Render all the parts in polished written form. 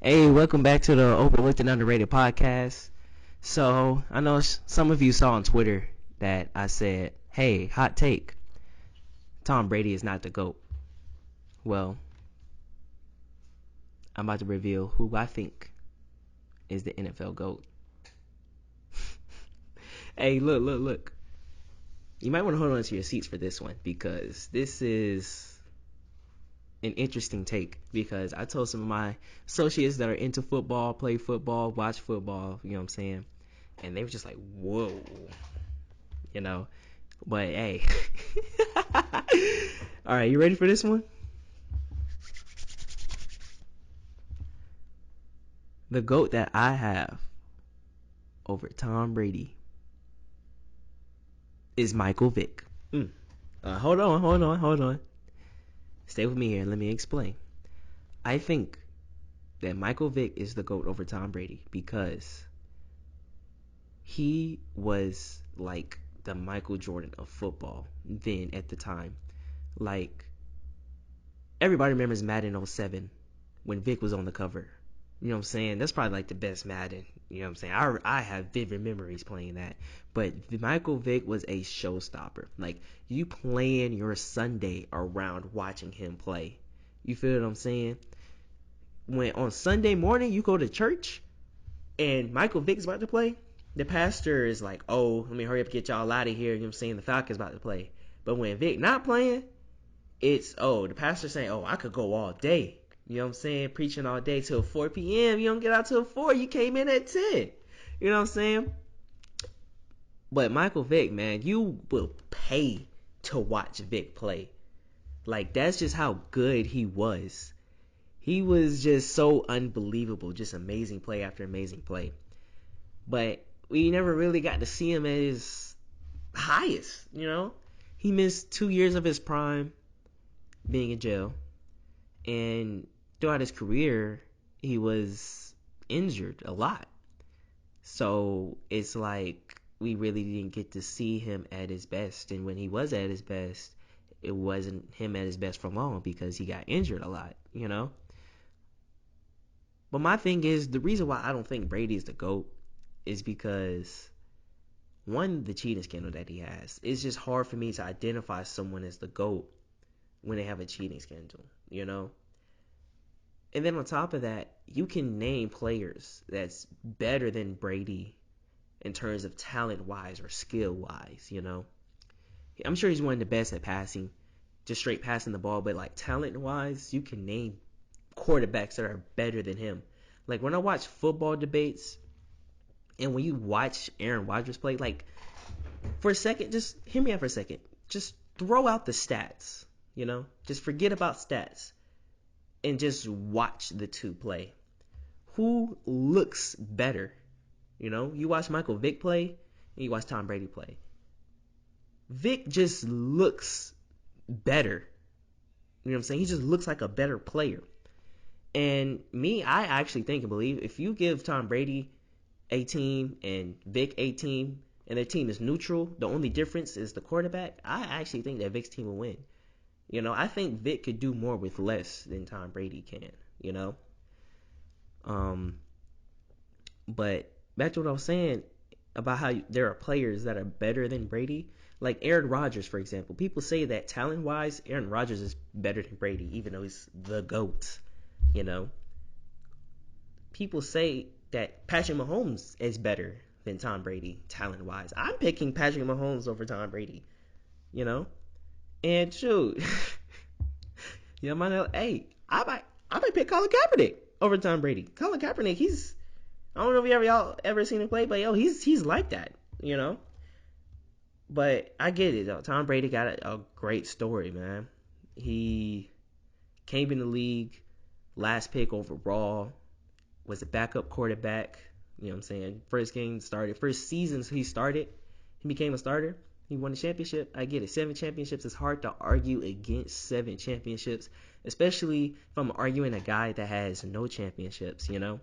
Hey, welcome back to the Overlooked and Underrated podcast. So, I know some of you saw on Twitter that I said, hey, hot take, Tom Brady is not the GOAT. Well, I'm about to reveal who I think is the NFL GOAT. Hey, look. You might want to hold on to your seats for this one because this is an interesting take because I told some of my associates that are into football, play football, watch football, you know what I'm saying? And they were just like, whoa, you know. But hey, all right, you ready for this one? The GOAT that I have over Tom Brady is Michael Vick. Hold on. Stay with me here. Let me explain. I think that Michael Vick is the GOAT over Tom Brady because he was like the Michael Jordan of football then at the time. Like, everybody remembers Madden 07 when Vick was on the cover. You know what I'm saying? That's probably like the best Madden. You know what I'm saying? I have vivid memories playing that. But Michael Vick was a showstopper. Like, you plan your Sunday around watching him play. You feel what I'm saying? When on Sunday morning you go to church and Michael Vick's about to play, the pastor is like, oh, let me hurry up and get y'all out of here. You know what I'm saying? The Falcons about to play. But when Vick not playing, it's, oh, the pastor's saying, oh, I could go all day. You know what I'm saying? Preaching all day till 4 p.m. You don't get out till 4. You came in at 10. You know what I'm saying? But Michael Vick, man, you will pay to watch Vick play. Like, that's just how good he was. He was just so unbelievable. Just amazing play after amazing play. But we never really got to see him at his highest, you know? He missed 2 years of his prime being in jail. And throughout his career, he was injured a lot. So it's like we really didn't get to see him at his best. And when he was at his best, it wasn't him at his best for long because he got injured a lot, you know? But my thing is, the reason why I don't think Brady is the GOAT is because, one, the cheating scandal that he has. It's just hard for me to identify someone as the GOAT when they have a cheating scandal, you know? And then on top of that, you can name players that's better than Brady in terms of talent-wise or skill-wise, you know? I'm sure he's one of the best at passing, just straight passing the ball, but like talent-wise, you can name quarterbacks that are better than him. Like when I watch football debates and when you watch Aaron Rodgers play, like for a second, just hear me out for a second. Just throw out the stats, you know? Just forget about stats and just watch the two play. Who looks better? You know, you watch Michael Vick play and you watch Tom Brady play. Vick just looks better. You know what I'm saying? He just looks like a better player. And me, I actually think and believe if you give Tom Brady a team and Vick a team and their team is neutral, the only difference is the quarterback, I actually think that Vick's team will win. You know, I think Vick could do more with less than Tom Brady can, you know? But back to what I was saying about how there are players that are better than Brady. Like Aaron Rodgers, for example. People say that talent-wise, Aaron Rodgers is better than Brady, even though he's the GOAT, you know? People say that Patrick Mahomes is better than Tom Brady, talent-wise. I'm picking Patrick Mahomes over Tom Brady, you know? And shoot, you know, I might pick Colin Kaepernick over Tom Brady. Colin Kaepernick, I don't know if y'all ever seen him play, but he's like that, you know. But I get it though. Tom Brady got a great story, man. He came in the league, last pick overall, was a backup quarterback. You know what I'm saying? First seasons he started, he became a starter. He won the championship. I get it. 7 championships. It's hard to argue against 7 championships, especially if I'm arguing a guy that has no championships, you know?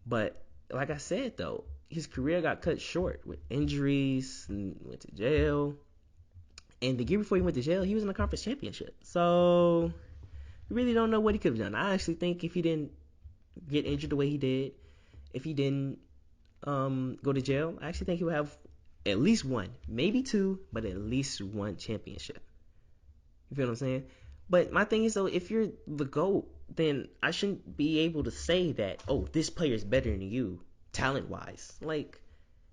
But like I said, though, his career got cut short with injuries and went to jail. And the year before he went to jail, he was in a conference championship. So, we really don't know what he could have done. I actually think if he didn't get injured the way he did, if he didn't go to jail, I actually think he would have at least one, maybe two, but at least one championship. You feel what I'm saying? But my thing is though, if you're the GOAT, then I shouldn't be able to say that, oh, this player is better than you, talent wise. Like,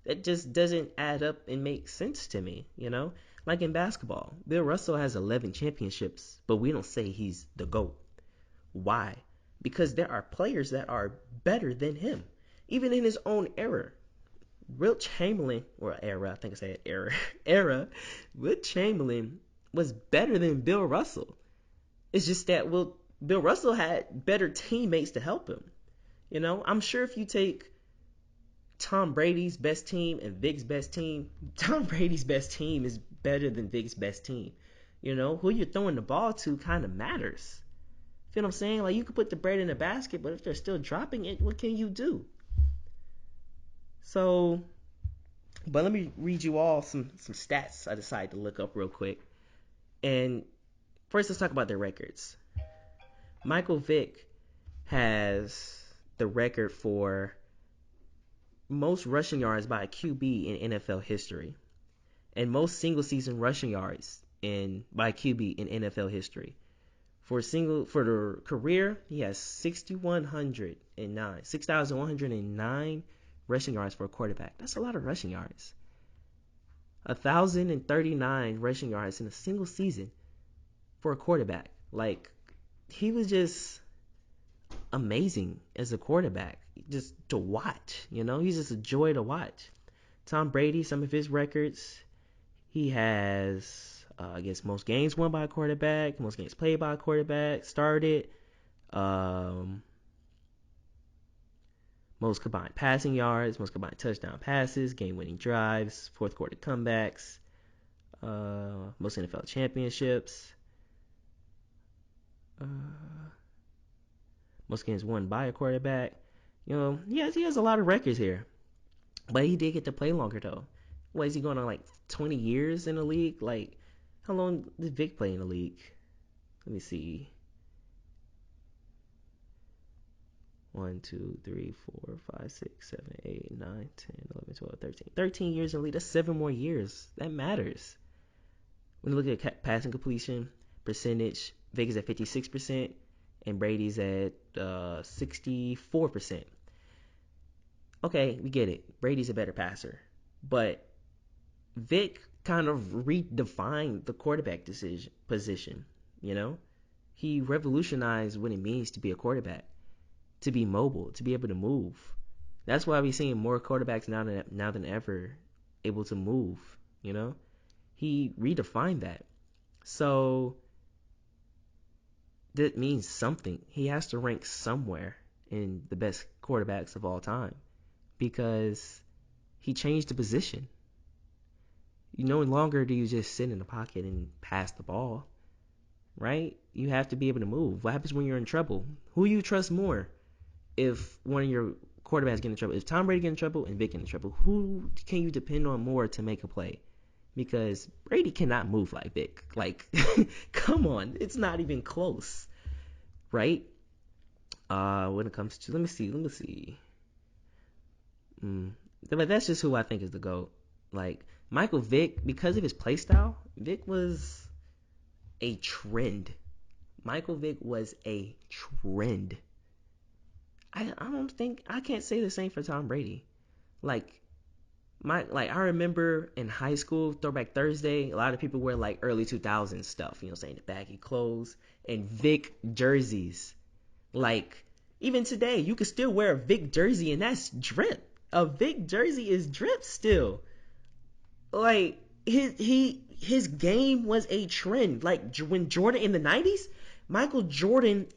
that just doesn't add up and make sense to me, you know? Like in basketball, Bill Russell has 11 championships, but we don't say he's the GOAT. Why? Because there are players that are better than him, even in his own era. Wilt Chamberlain, or era, I think I said era, era, Wilt Chamberlain was better than Bill Russell. It's just that Bill Russell had better teammates to help him. You know, I'm sure if you take Tom Brady's best team and Vic's best team, Tom Brady's best team is better than Vic's best team. You know, who you're throwing the ball to kind of matters. You know what I'm saying? Like, you could put the bread in the basket, but if they're still dropping it, what can you do? So, but let me read you all some stats I decided to look up real quick. And first, let's talk about their records. Michael Vick has the record for most rushing yards by a QB in NFL history, and most single season rushing yards by a QB in NFL history. For the career, he has 6,109 rushing yards for a quarterback. That's a lot of rushing yards. 1,039 rushing yards in a single season for a quarterback. Like, he was just amazing as a quarterback, just to watch. You know, he's just a joy to watch. Tom Brady, some of his records, he has, I guess, most games won by a quarterback, most games played by a quarterback, started, most combined passing yards, most combined touchdown passes, game-winning drives, fourth quarter comebacks, most NFL championships, most games won by a quarterback. You know, he has a lot of records here, but he did get to play longer though. What is he going on, like 20 years in the league? Like, how long did Vic play in the league? Let me see. 1, 2, 3, 4, 5, 6, 7, 8, 9, 10, 11, 12, 13. 13 years in the league. That's 7 more years. That matters. When you look at passing completion percentage, Vic is at 56%, and Brady's at 64%. Okay, we get it. Brady's a better passer. But Vic kind of redefined the quarterback position, you know? He revolutionized what it means to be a quarterback, to be mobile, to be able to move. That's why we're seeing more quarterbacks now than ever able to move, you know? He redefined that. So that means something. He has to rank somewhere in the best quarterbacks of all time because he changed the position. You no longer do you just sit in the pocket and pass the ball, right? You have to be able to move. What happens when you're in trouble? Who you trust more if one of your quarterbacks get in trouble? If Tom Brady get in trouble and Vic get in trouble, who can you depend on more to make a play? Because Brady cannot move like Vic. Like, come on, it's not even close, right? When it comes to, let me see. But that's just who I think is the GOAT. Like, Michael Vick, because of his play style, Vic was a trend. Michael Vick was a trend. I can't say the same for Tom Brady. Like, I remember in high school, Throwback Thursday, a lot of people wear like early 2000s stuff, you know, saying the baggy clothes and Vic jerseys. Like, even today, you can still wear a Vic jersey and that's drip. A Vic jersey is drip still. Like, his game was a trend. Like, when Jordan in the 90s, Michael Jordan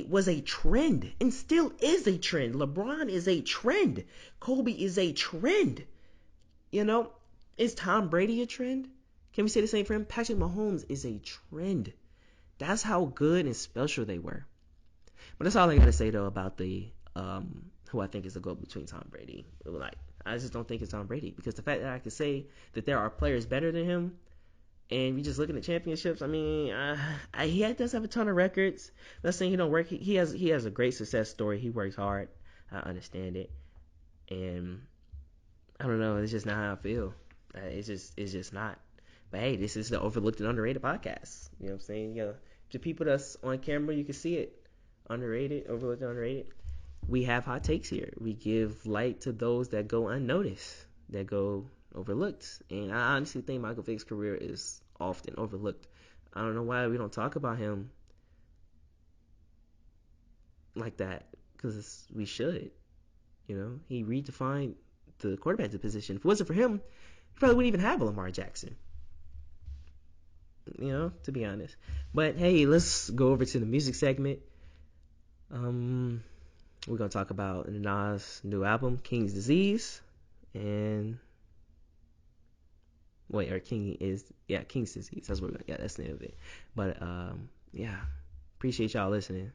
was a trend and still is a trend. LeBron is a trend. Kobe is a trend. You know, is Tom Brady a trend? Can we say the same for him? Patrick Mahomes is a trend. That's how good and special they were. But that's all I gotta say though about the who I think is the GOAT between Tom Brady. Like, I just don't think it's Tom Brady because the fact that I can say that there are players better than him, And you just looking at championships. I mean, he does have a ton of records. Not saying he don't work. He has a great success story. He works hard. I understand it, and I don't know. It's just not how I feel. It's just not. But hey, this is the overlooked and underrated podcast. You know what I'm saying? Yeah, the people that's on camera, you can see it. Underrated, overlooked, and underrated. We have hot takes here. We give light to those that go unnoticed, that go overlooked. And I honestly think Michael Vick's career is often overlooked. I don't know why we don't talk about him like that, because we should. He redefined the quarterback position. If it wasn't for him, he probably wouldn't even have a Lamar Jackson. To be honest. But hey, let's go over to the music segment. Um, we're gonna talk about Nas' new album, King's Disease, and wait, or King's Disease. That's what that's the name of it. But yeah, appreciate y'all listening.